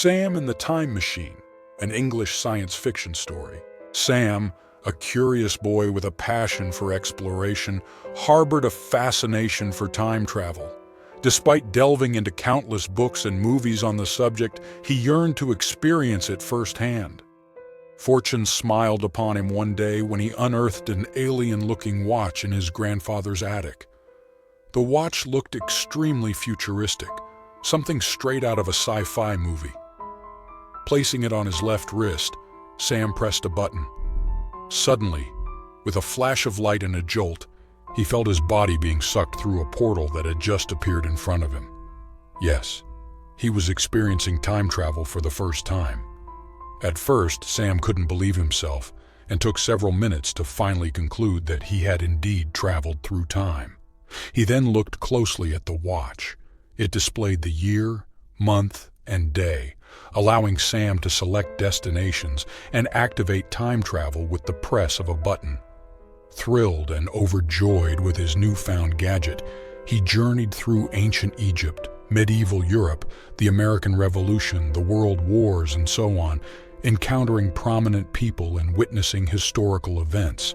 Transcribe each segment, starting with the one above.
Sam and the Time Machine, an English science fiction story. Sam, a curious boy with a passion for exploration, harbored a fascination for time travel. Despite delving into countless books and movies on the subject, he yearned to experience it firsthand. Fortune smiled upon him one day when he unearthed an alien-looking watch in his grandfather's attic. The watch looked extremely futuristic, something straight out of a sci-fi movie. Placing it on his left wrist, Sam pressed a button. Suddenly, with a flash of light and a jolt, he felt his body being sucked through a portal that had just appeared in front of him. Yes, he was experiencing time travel for the first time. At first, Sam couldn't believe himself, and took several minutes to finally conclude that he had indeed traveled through time. He then looked closely at the watch. It displayed the year, month, and day, allowing Sam to select destinations and activate time travel with the press of a button. Thrilled and overjoyed with his newfound gadget, he journeyed through ancient Egypt, medieval Europe, the American Revolution, the World Wars, and so on, encountering prominent people and witnessing historical events.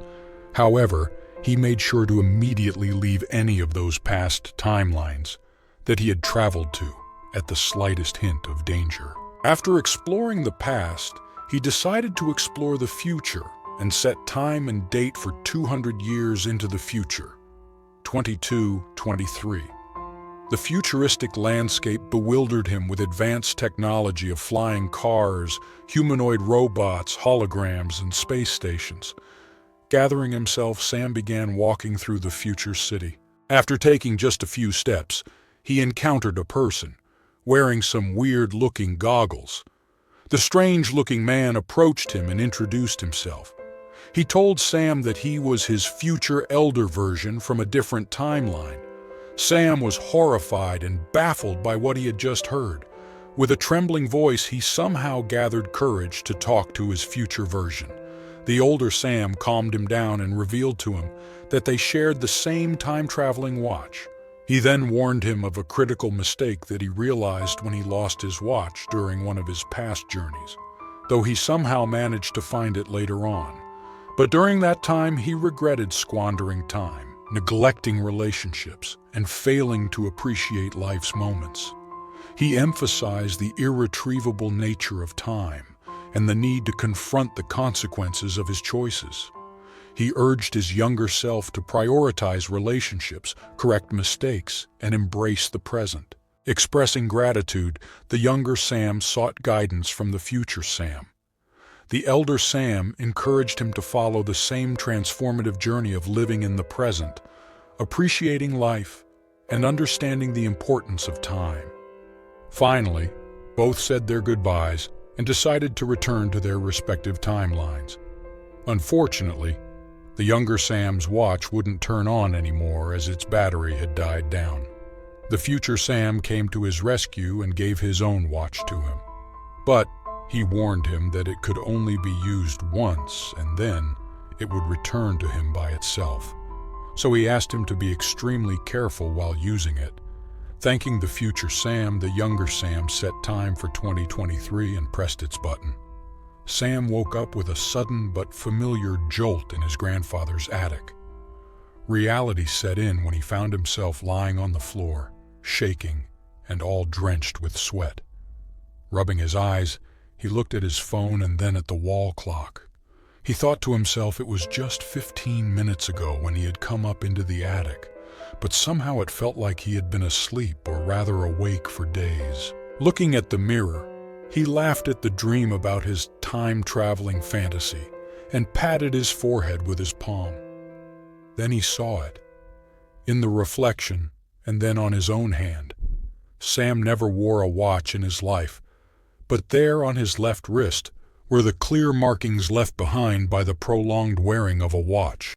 However, he made sure to immediately leave any of those past timelines that he had traveled to at the slightest hint of danger. After exploring the past, he decided to explore the future and set time and date for 200 years into the future, 2223. The futuristic landscape bewildered him with advanced technology of flying cars, humanoid robots, holograms, and space stations. Gathering himself, Sam began walking through the future city. After taking just a few steps, he encountered a person, wearing some weird-looking goggles. The strange-looking man approached him and introduced himself. He told Sam that he was his future elder version from a different timeline. Sam was horrified and baffled by what he had just heard. With a trembling voice, he somehow gathered courage to talk to his future version. The older Sam calmed him down and revealed to him that they shared the same time-traveling watch. He then warned him of a critical mistake that he realized when he lost his watch during one of his past journeys, though he somehow managed to find it later on. But during that time, he regretted squandering time, neglecting relationships, and failing to appreciate life's moments. He emphasized the irretrievable nature of time and the need to confront the consequences of his choices. He urged his younger self to prioritize relationships, correct mistakes, and embrace the present. Expressing gratitude, the younger Sam sought guidance from the future Sam. The elder Sam encouraged him to follow the same transformative journey of living in the present, appreciating life, and understanding the importance of time. Finally, both said their goodbyes and decided to return to their respective timelines. Unfortunately, the younger Sam's watch wouldn't turn on anymore as its battery had died down. The future Sam came to his rescue and gave his own watch to him. But he warned him that it could only be used once and then it would return to him by itself. So he asked him to be extremely careful while using it. Thanking the future Sam, the younger Sam set time for 2023 and pressed its button. Sam woke up with a sudden but familiar jolt in his grandfather's attic. Reality set in when he found himself lying on the floor, shaking and all drenched with sweat. Rubbing his eyes, he looked at his phone and then at the wall clock. He thought to himself it was just 15 minutes ago when he had come up into the attic, but somehow it felt like he had been asleep or rather awake for days. Looking at the mirror, he laughed at the dream about his time-traveling fantasy and patted his forehead with his palm. Then he saw it, in the reflection and then on his own hand. Sam never wore a watch in his life, but there on his left wrist were the clear markings left behind by the prolonged wearing of a watch.